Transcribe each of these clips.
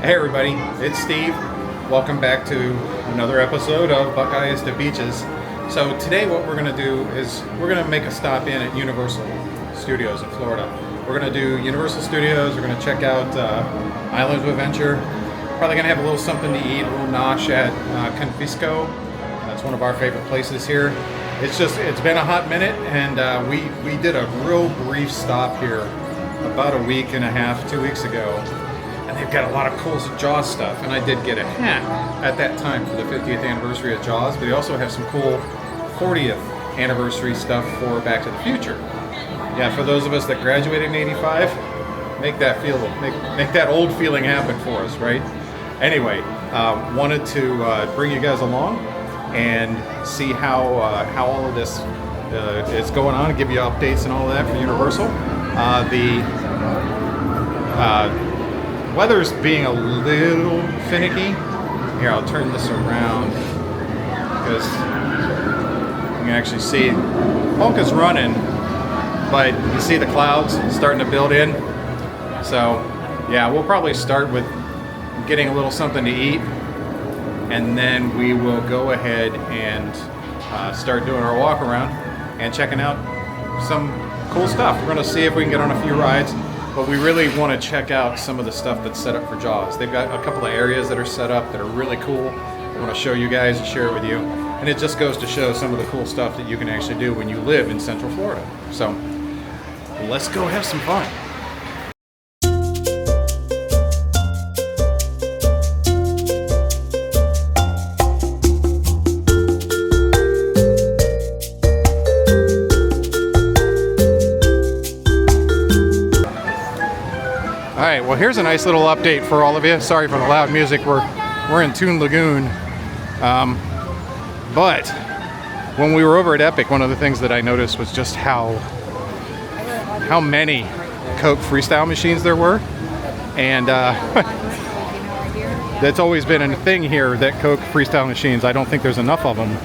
Hey everybody, it's Steve. Welcome back to another episode of Buckeyes to Beaches. So today what we're going to do is we're going to make a stop in at Universal Studios in Florida. We're going to do Universal Studios, we're going to check out Islands of Adventure. Probably going to have a little something to eat, a little nosh at Confisco. That's one of our favorite places here. It's been a hot minute, and we did a real brief stop here about a week and a half, 2 weeks ago. And they've got a lot of cool Jaws stuff, and I did get a hat at that time for the 50th anniversary of Jaws, but they also have some cool 40th anniversary stuff for Back to the Future. Yeah, for those of us that graduated in '85, make that old feeling happen for us, right? Anyway, wanted to bring you guys along and see how all of this is going on, and give you updates and all of that for Universal. Weather's being a little finicky. Here, I'll turn this around because you can actually see Hulk is running, but you see the clouds starting to build in. So yeah, we'll probably start with getting a little something to eat, and then we will go ahead and start doing our walk around and checking out some cool stuff. We're going to see if we can get on a few rides. But we really want to check out some of the stuff that's set up for Jaws. They've got a couple of areas that are set up that are really cool. I want to show you guys and share it with you. And it just goes to show some of the cool stuff that you can actually do when you live in Central Florida. So let's go have some fun. Alright, well here's a nice little update for all of you. Sorry for the loud music. We're in Toon Lagoon. But when we were over at Epic, one of the things that I noticed was just how many Coke Freestyle machines there were. And that's always been a thing here, that Coke Freestyle machines. I don't think there's enough of them.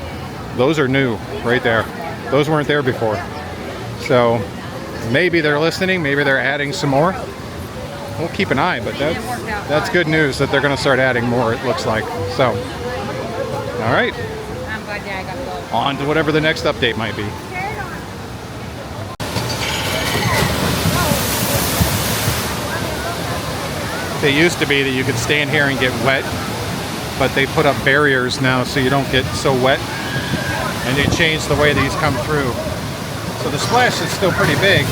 Those are new right there. Those weren't there before. So maybe they're listening, maybe they're adding some more. We'll keep an eye, but that's good news that they're going to start adding more, it looks like. So, all right, on to whatever the next update might be. It used to be that you could stand here and get wet, but they put up barriers now so you don't get so wet, and they changed the way these come through. So the splash is still pretty big,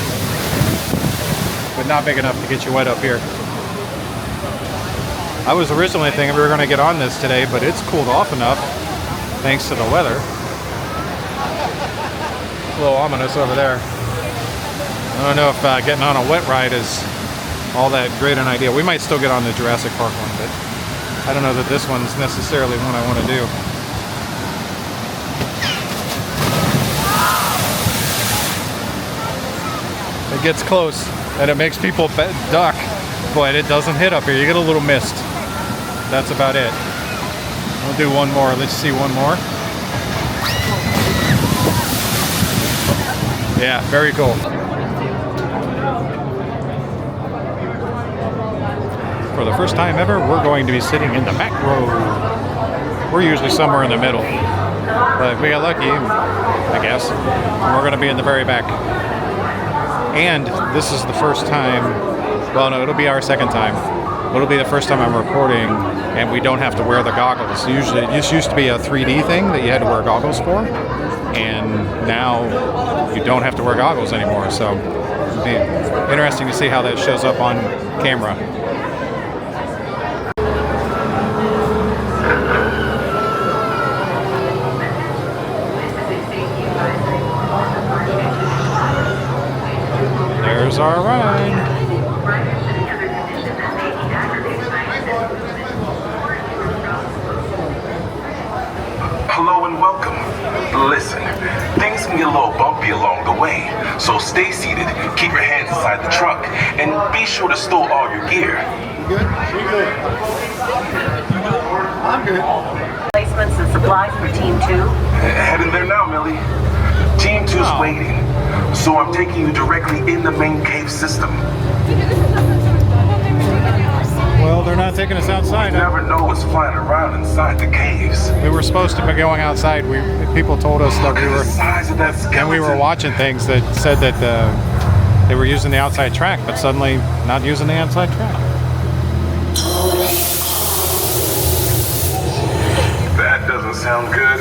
but not big enough to get you wet up here. I was originally thinking we were going to get on this today, but it's cooled off enough thanks to the weather. A little ominous over there. I don't know if getting on a wet ride is all that great an idea. We might still get on the Jurassic Park one, but I don't know that this one's necessarily one I want to do. It gets close and it makes people duck, but it doesn't hit up here. You get a little mist. That's about it. We'll do one more. Let's see one more. Yeah, very cool. For the first time ever, we're going to be sitting in the back row. We're usually somewhere in the middle, but if we got lucky, I guess, we're going to be in the very back. And this is the first time, well no, it'll be our second time, but it'll be the first time I'm recording and we don't have to wear the goggles. Usually, this used to be a 3D thing that you had to wear goggles for, and now you don't have to wear goggles anymore, so it'll be interesting to see how that shows up on camera. There's our ride. Hello and welcome. Listen, things can get a little bumpy along the way, so stay seated, keep your hands inside the truck, and be sure to store all your gear. You good? You good? I'm good. Placements and supplies for Team 2. Heading there now, Millie. Team 2's waiting, so I'm taking you directly in the main cave system. Well, they're not taking us outside. You never know what's flying around inside the caves. We were supposed to be going outside. People told us that Look at the size of that skeleton. and we were watching things that said that they were using the outside track, but suddenly not using the outside track. That doesn't sound good.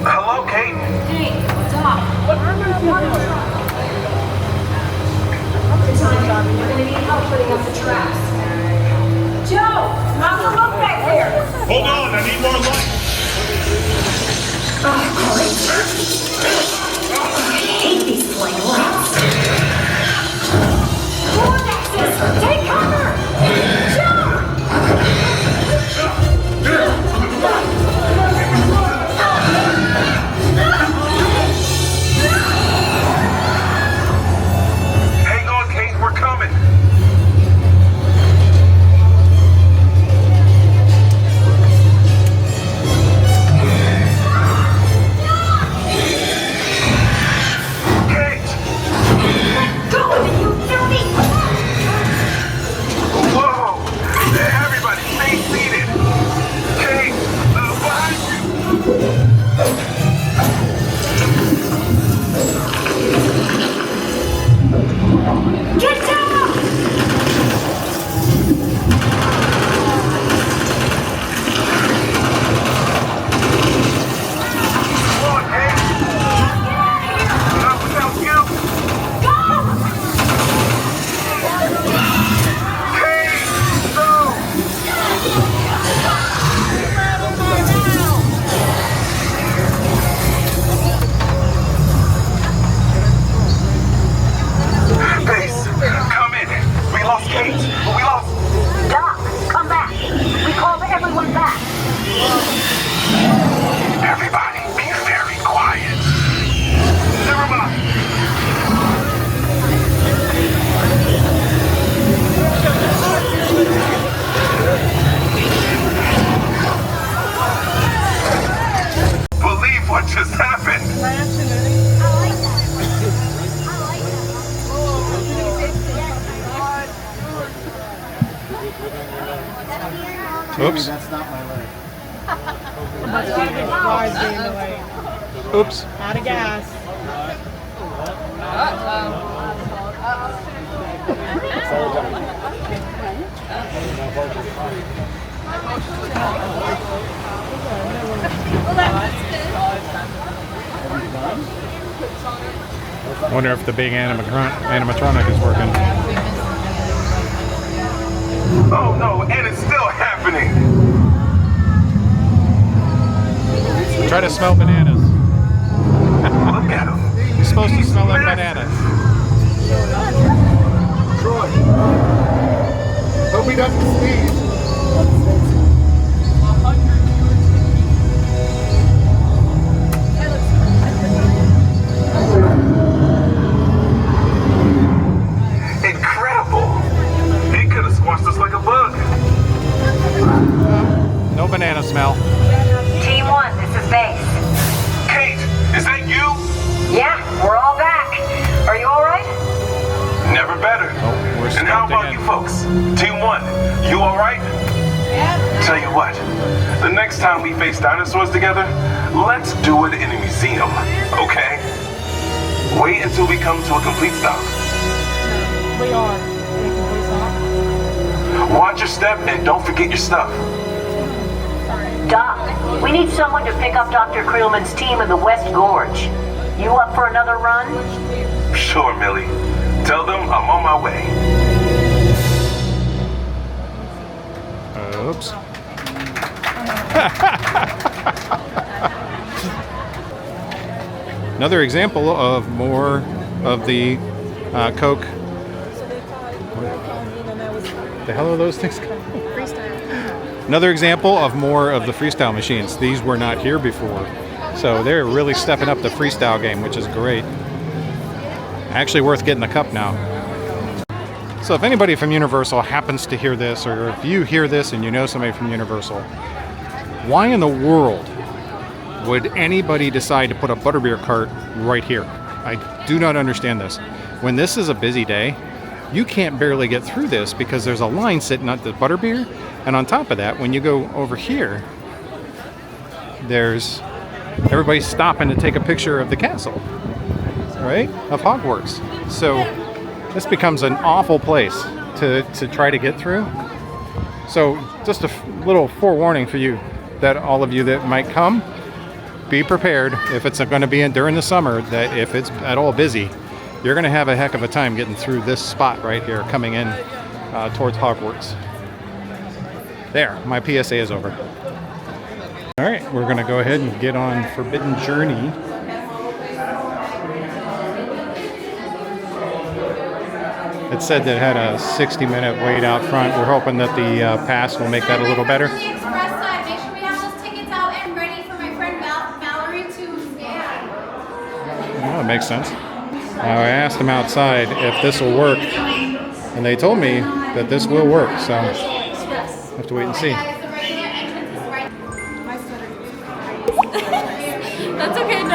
Hello, Kate. Hey, Doc. You're gonna need help putting up the traps. Joe, how's the look back there? Hold on, I need more light. Oh, great. I hate these flame lights. Vortexes, take cover! Joe! Hang on, Kate, we're coming. Kate! Go, you filthy! Whoa! Everybody, stay seated. Kate, behind you. Get down! Come on, Kate. Not without you. Kate, no. Base, come in. We lost Kate. We lost. Doc, come back. We called everyone back. Everybody, be very quiet. Never mind. Believe what just happened. Oops. That's not my leg. Oops. Out of gas. Wonder if the big animatronic is working. Oh no, and it's still happening. Try to smell bananas. Look at him. You're supposed to smell like bananas. Troy. Hope he doesn't sneeze. Incredible. He could have squashed us like a bug. No banana smell. Team 1, this is Base. Kate, is that you? Yeah, we're all back. Are you all right? Never better. Oh, we're And how stumped about again. you folks? Team 1, you alright? Tell you what, the next time we face dinosaurs together, let's do it in a museum, okay? Wait until we come to a complete stop. We are. Watch your step and don't forget your stuff. Doc, we need someone to pick up Dr. Creelman's team in the West Gorge. You up for another run? Sure, Millie. Tell them I'm on my way. Oops. Another example of more of the Coke. The hell are those things called? Another example of more of the freestyle machines. These were not here before. So they're really stepping up the freestyle game, which is great. Actually worth getting the cup now. So if anybody from Universal happens to hear this, or if you hear this and you know somebody from Universal, why in the world would anybody decide to put a butterbeer cart right here? I do not understand this. When this is a busy day, you can't barely get through this because there's a line sitting at the butterbeer. And on top of that, when you go over here, there's everybody stopping to take a picture of the castle, right? Of Hogwarts. So this becomes an awful place to try to get through. So just a little forewarning for you, that all of you that might come, be prepared if it's going to be in during the summer, that if it's at all busy, you're going to have a heck of a time getting through this spot right here coming in towards Hogwarts. There, my PSA is over. All right, we're going to go ahead and get on Forbidden Journey. It said that it had a 60-minute wait out front. We're hoping that the pass will make that a little better. Make sure we have those tickets out and ready for my friend Valerie to scan. Well, that makes sense. Now, I asked them outside if this will work, and they told me that this will work, so I have to wait and see. That's okay, no, I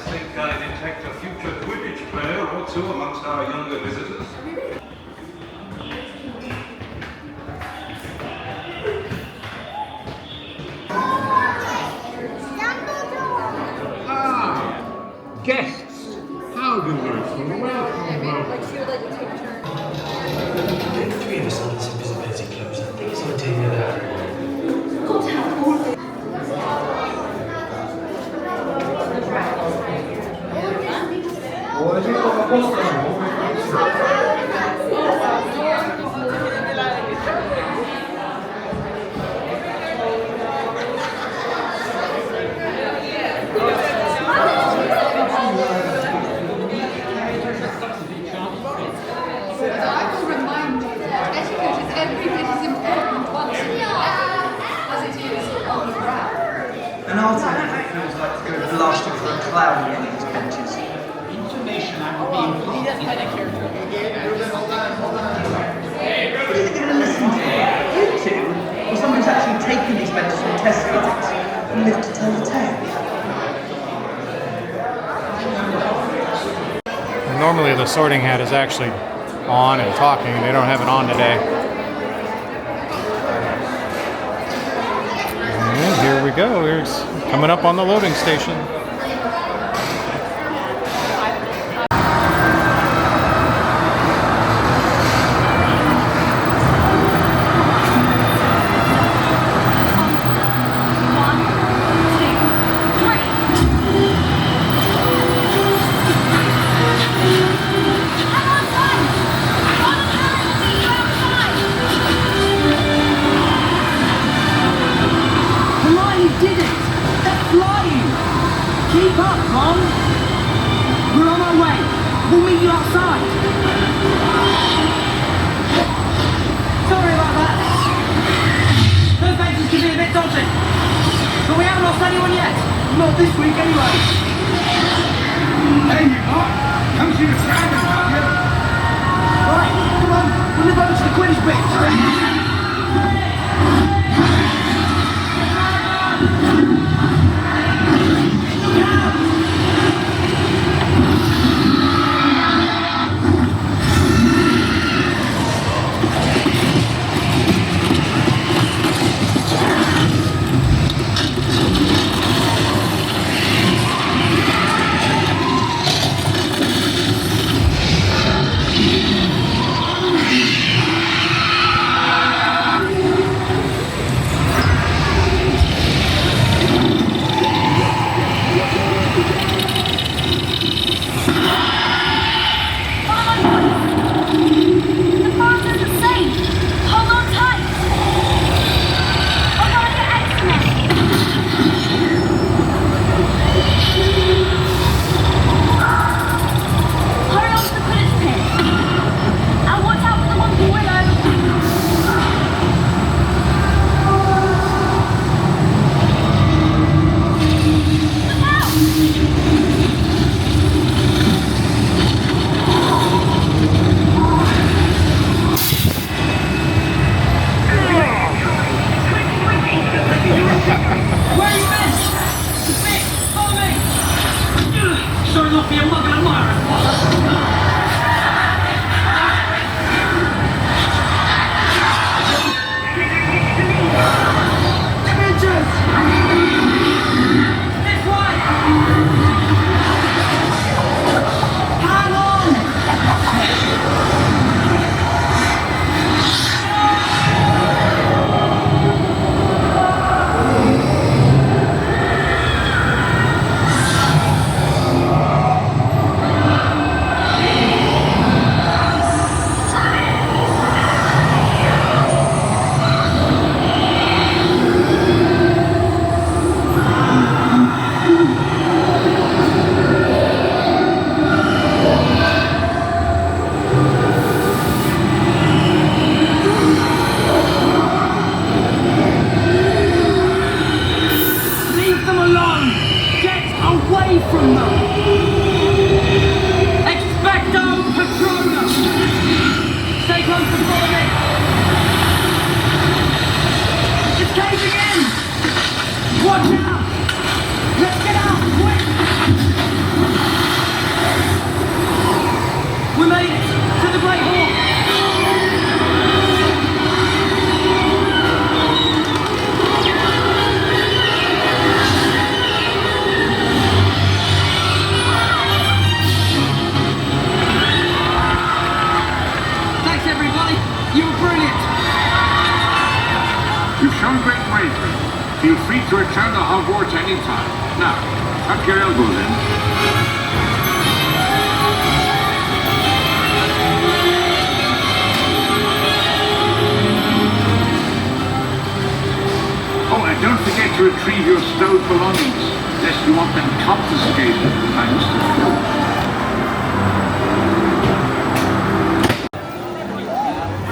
think I detect a future Quidditch player or two amongst our younger visitors. Guests, how delightful. Welcome. Three of us on some visibility clubs. I think it's idea that. An artifact feels like to go blasted for a clown in these benches. Information I would be included in a character. What are you going to listen to? You two? Or someone's actually taken these benches from test critics and lived to tell the tale? Normally the sorting hat is actually on and talking. They don't have it on today. And here we go. Here's coming up on the loading station. Keep up, Ron! We're on our way! We'll meet you outside! Sorry about that! Those benches can be a bit dodgy! But we haven't lost anyone yet! Not this week, anyway! Hey, you lot! Come see the dragon, have you? Right, come on! We'll live over to the Quidditch bit! off for your muggle admirers, Potter. This way! Hang on! Leave them alone! Get away from them! Expecto Patronum! Stay close to follow me! It's caving in! Watch out! Let's get out, quick! We made it! To the Great Hall! Thanks everybody! You were brilliant! You've shown great bravery. Feel free to return to Hogwarts anytime. Now, tuck your elbows in. Oh, and don't forget to retrieve your stowed belongings, lest you want them confiscated thanks to you.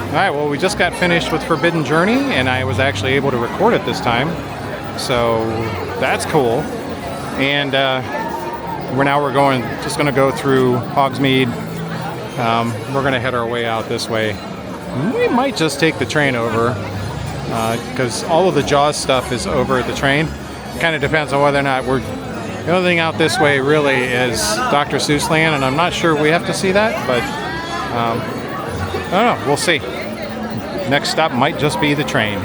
Alright, well, we just got finished with Forbidden Journey, and I was actually able to record it this time. So that's cool. And we're just going to go through Hogsmeade. We're going to head our way out this way. We might just take the train over, because all of the Jaws stuff is over at the train. It kind of depends on whether or not the only thing out this way really is Dr. Seuss Land, and I'm not sure we have to see that, but I don't know. We'll see. Next stop might just be the train.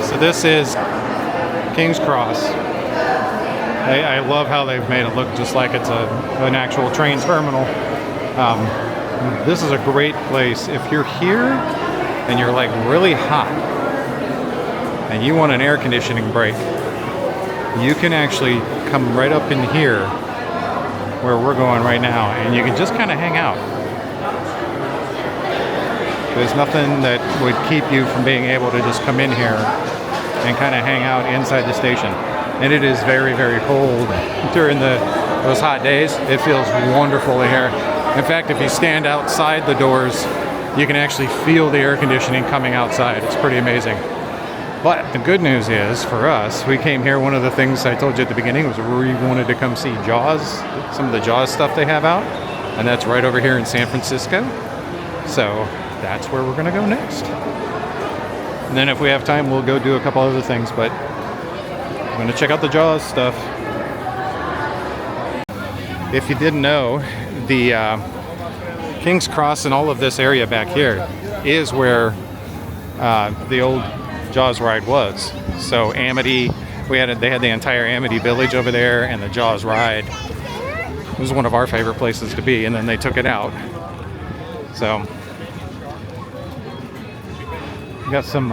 So this is King's Cross. I love how they've made it look just like it's an actual train terminal. This is a great place. If you're here and you're like really hot and you want an air conditioning break, you can actually come right up in here where we're going right now, and you can just kind of hang out. There's nothing that would keep you from being able to just come in here and kind of hang out inside the station. And it is very, very cold during those hot days. It feels wonderful in here. In fact, if you stand outside the doors, you can actually feel the air conditioning coming outside. It's pretty amazing. But the good news is, for us, we came here, one of the things I told you at the beginning was we wanted to come see Jaws, some of the Jaws stuff they have out, and that's right over here in San Francisco. So that's where we're gonna go next. And then if we have time, we'll go do a couple other things, but I'm gonna check out the Jaws stuff. If you didn't know, the King's Cross and all of this area back here is where the old Jaws ride was. So Amity, they had the entire Amity village over there, and the Jaws ride. It was one of our favorite places to be, and then they took it out. So we got some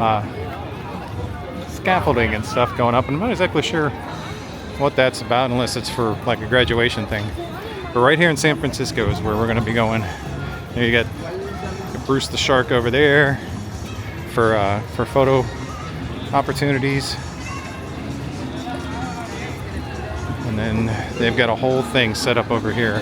scaffolding and stuff going up, and I'm not exactly sure what that's about unless it's for like a graduation thing. But right here in San Francisco is where we're going to be going. There you got Bruce the Shark over there for photo opportunities. And then they've got a whole thing set up over here.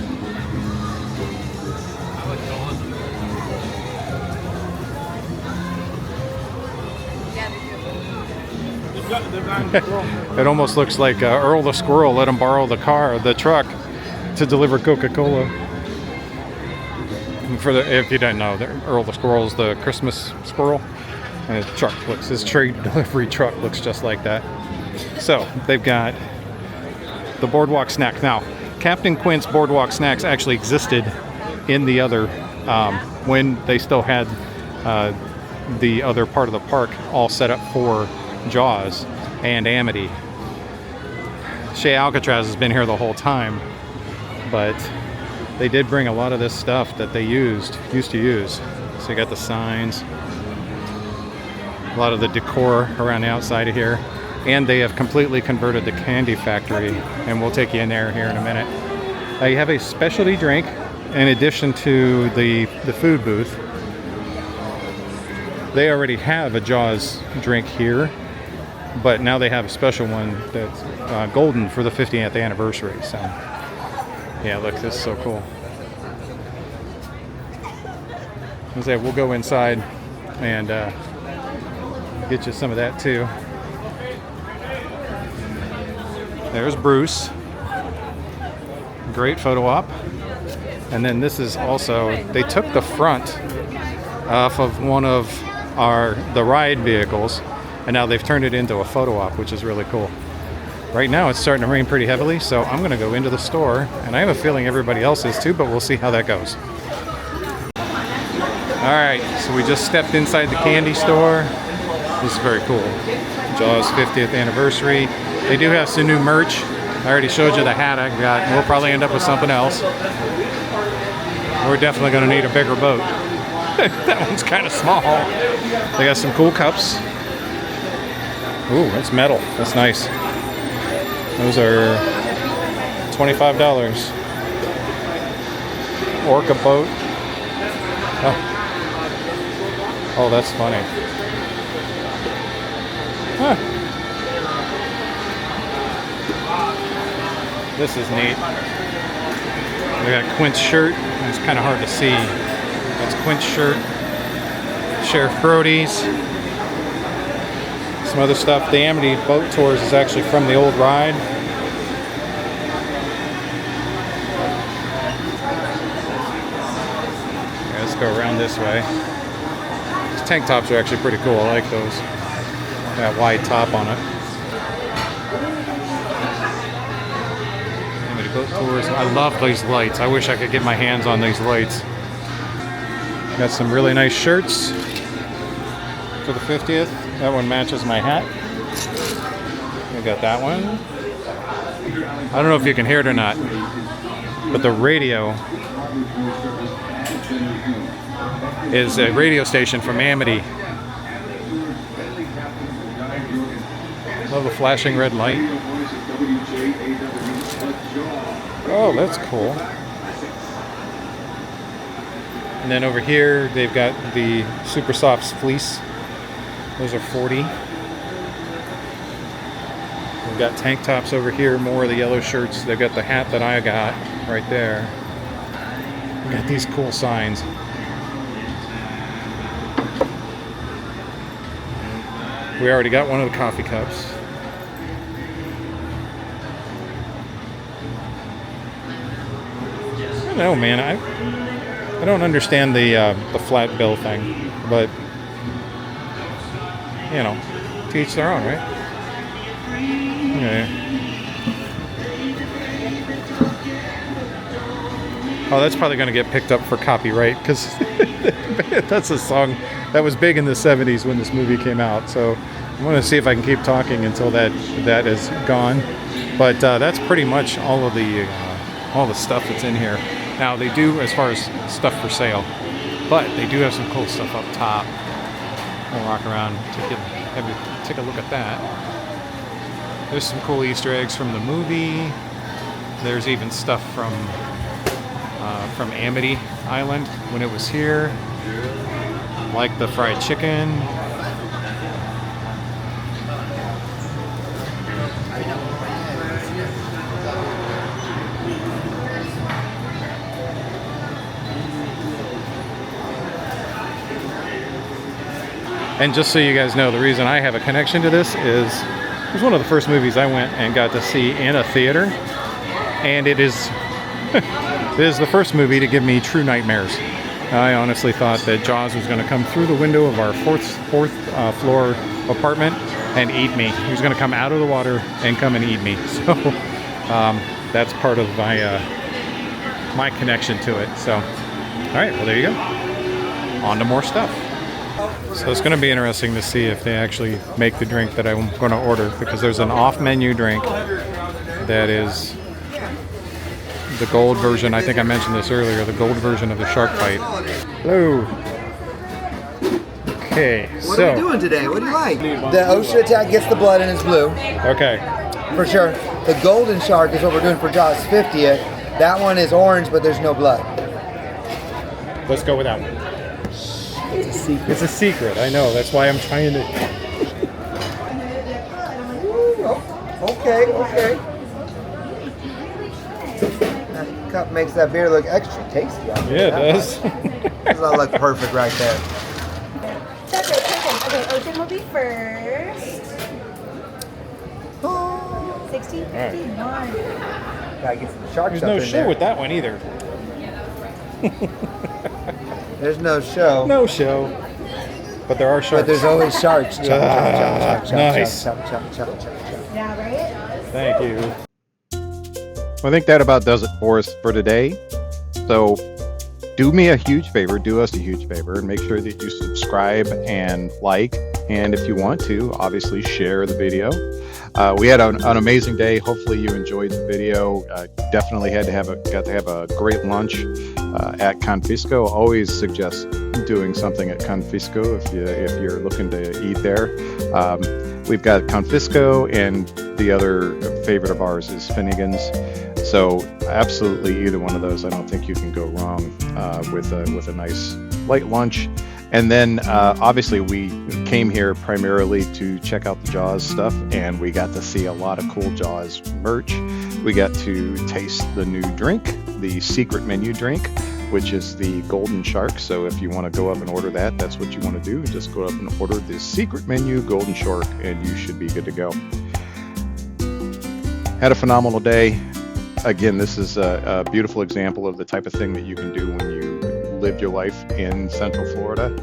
It almost looks like Earl the Squirrel let him borrow the truck to deliver Coca-Cola. If you don't know, Earl the Squirrel is the Christmas squirrel, and his trade delivery truck looks just like that. So they've got the Boardwalk Snack. Now, Captain Quint's Boardwalk Snacks actually existed in the other, when they still had the other part of the park all set up for Jaws and Amity. Shea Alcatraz has been here the whole time, but they did bring a lot of this stuff that they used to use. So you got the signs, a lot of the decor around the outside of here, and they have completely converted the candy factory, and we'll take you in there here in a minute. You have a specialty drink in addition to the food booth. They already have a Jaws drink here, but now they have a special one that's golden for the 50th anniversary. So yeah, look, this is so cool. We'll go inside and get you some of that too. There's Bruce. Great photo op. And then this is also, they took the front off of one of the ride vehicles, and now they've turned it into a photo op, which is really cool. Right now it's starting to rain pretty heavily, so I'm going to go into the store, and I have a feeling everybody else is too, but we'll see how that goes. Alright, so we just stepped inside the candy store. This is very cool. Jaws 50th anniversary. They do have some new merch. I already showed you the hat I got. We'll probably end up with something else. We're definitely going to need a bigger boat. That one's kind of small. They got some cool cups. Ooh, that's metal. That's nice. Those are $25. Orca boat. Oh, that's funny. Huh. This is neat. We got Quint's shirt. It's kind of hard to see. That's Quint's shirt. Sheriff Brody's. Some other stuff. The Amity Boat Tours is actually from the old ride. Yeah, let's go around this way. These tank tops are actually pretty cool. I like those. That wide top on it. Amity Boat Tours. I love these lights. I wish I could get my hands on these lights. Got some really nice shirts for the 50th. That one matches my hat. We got that one. I don't know if you can hear it or not, but the radio is a radio station from Amity. Love the flashing red light. Oh, that's cool. And then over here, they've got the Super Softs fleece. Those are 40. We've got tank tops over here, more of the yellow shirts. They've got the hat that I got right there. We've got these cool signs. We already got one of the coffee cups. I don't know, man. I don't understand the flat bill thing, but you know, to each their own, right? Okay. Oh, that's probably going to get picked up for copyright because that's a song that was big in the 70s when this movie came out. So I'm going to see if I can keep talking until that is gone. But that's pretty much all the stuff that's in here. Now they do, as far as stuff for sale, but they do have some cool stuff up top. We'll walk around, take a look at that. There's some cool Easter eggs from the movie. There's even stuff from from Amity Island when it was here. Like the fried chicken. And just so you guys know, the reason I have a connection to this is it was one of the first movies I went and got to see in a theater, and it is it is the first movie to give me true nightmares. I honestly thought that Jaws was going to come through the window of our fourth floor apartment and eat me. He was going to come out of the water and come and eat me. So that's part of my my connection to it. So, all right, well there you go. On to more stuff. So it's going to be interesting to see if they actually make the drink that I'm going to order, because there's an off-menu drink that is the gold version. I think I mentioned this earlier, the gold version of the shark bite. Hello. Okay, what are we doing today? What do you like? The ocean attack gets the blood and it's blue. Okay. For sure. The golden shark is what we're doing for Jaws 50th. That one is orange, but there's no blood. Let's go with that one. It's a secret. It's a secret, I know. That's why I'm trying to... Okay. That cup makes that beer look extra tasty. Yeah, it does. Does that look perfect right there? Perfect. Okay, ocean will be first. 60, 51. Gotta get some sharks There's up no in show there. with that one either. There's no show. No show. But there are sharks. But there's always sharks. Chop, chop, chop, chop, nice. chop, chop, chop, chop, chop. Yeah, right? Thank you. Well, I think that about does it for us for today. So do me a huge favor, do us a huge favor, and make sure that you subscribe and like. And if you want to, obviously share the video. We had an amazing day. Hopefully you enjoyed the video. Definitely got to have a great lunch at Confisco. Always suggest doing something at Confisco if you're looking to eat there. We've got Confisco, and the other favorite of ours is Finnegan's. So absolutely either one of those, I don't think you can go wrong with a nice light lunch. And then obviously we came here primarily to check out the Jaws stuff, and we got to see a lot of cool Jaws merch. We got to taste the new drink, the secret menu drink, which is the Golden Shark. So if you want to go up and order that, that's what you want to do. Just go up and order the secret menu Golden Shark, and you should be good to go. Had a phenomenal day. Again, this is a beautiful example of the type of thing that you can do when you live your life in Central Florida.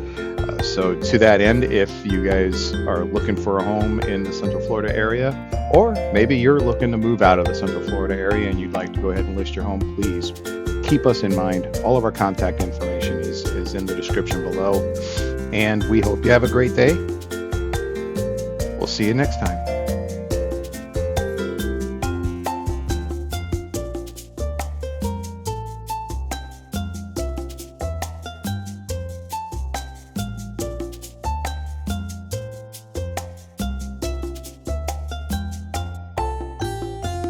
So to that end, if you guys are looking for a home in the Central Florida area, or maybe you're looking to move out of the Central Florida area and you'd like to go ahead and list your home, please keep us in mind. All of our contact information is in the description below. And we hope you have a great day. We'll see you next time.